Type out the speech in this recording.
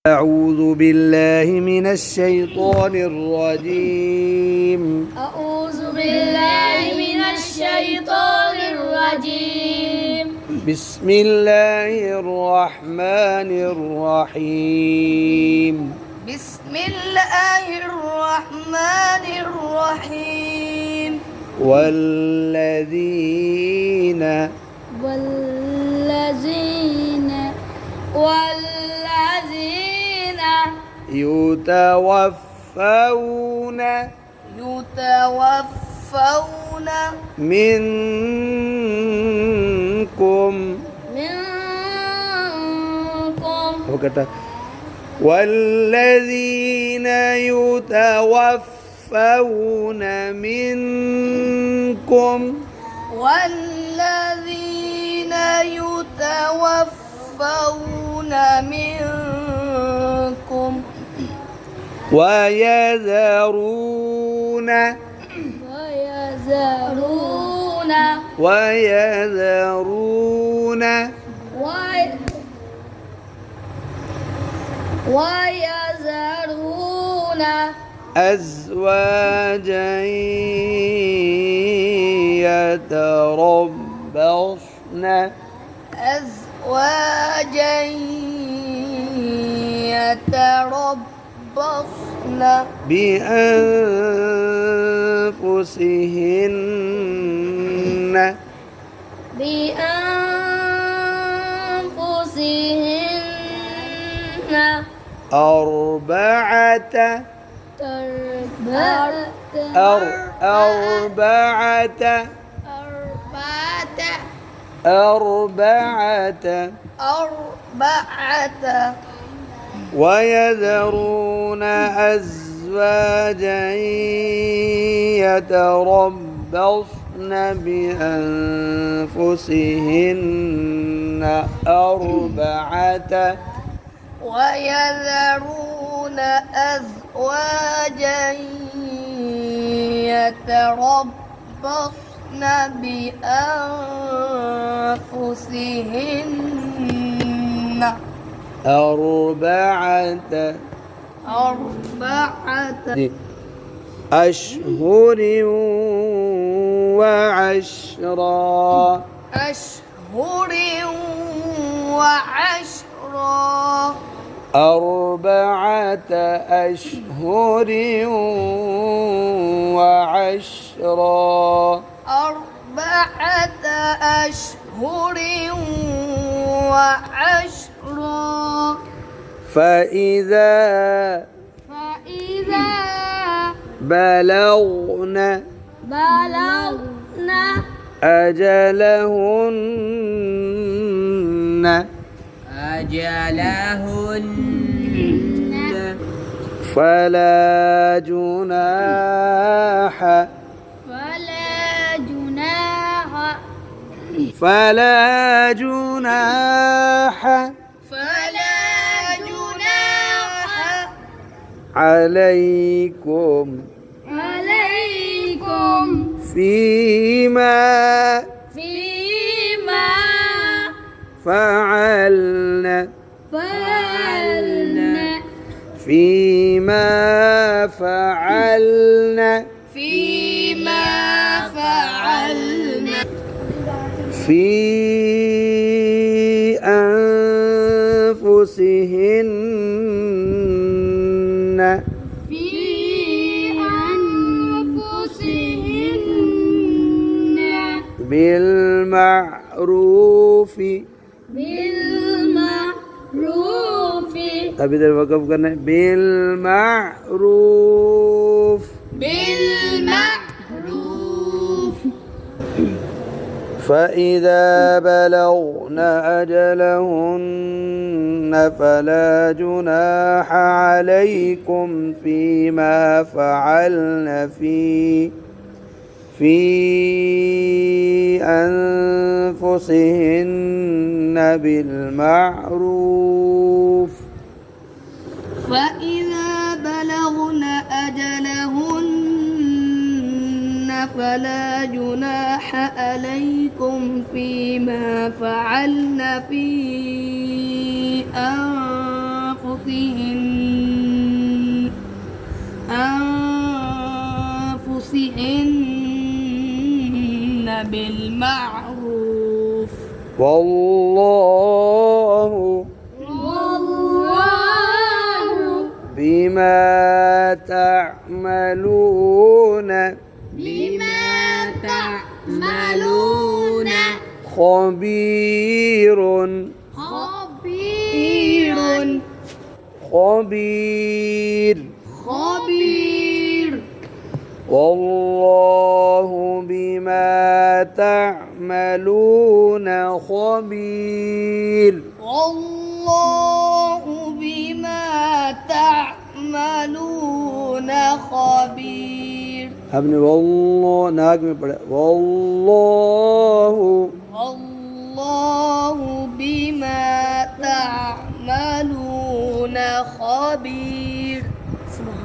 أعوذ بالله من الشيطان الرجيم. أعوذ بالله من الشيطان الرجيم. بسم الله الرحمن الرحيم. بسم الله الرحمن الرحيم. والذين يتوفون منكم والذين يتوفون منكم ويذرون أزواجا يتربصن بأنفسهن أربعة ويذرون أزواجا يتربصن بأنفسهن أربعة أشهر وعشرا أربعة أشهر وعشرا فإذا بلغن أجلهن فلا جناح عليكم فيما فعلن في أنفسهن بالمعروف अभी इधर वक़फ़ करना है بالمعروف فإذا بلغن أجلهن فلا جناح عليكم فيما فعلن في أنفسهن بالمعروف فإذا بلغن أجلهن فلا جناح عليكم فيما فعلن في أنفسهن أنفسهن بالمعروف والله بما تعملون خبير والله بما تعملون خبير والله بما تعملون خبير हमने والله नाक में पढ़ा والله بما تعملون خبير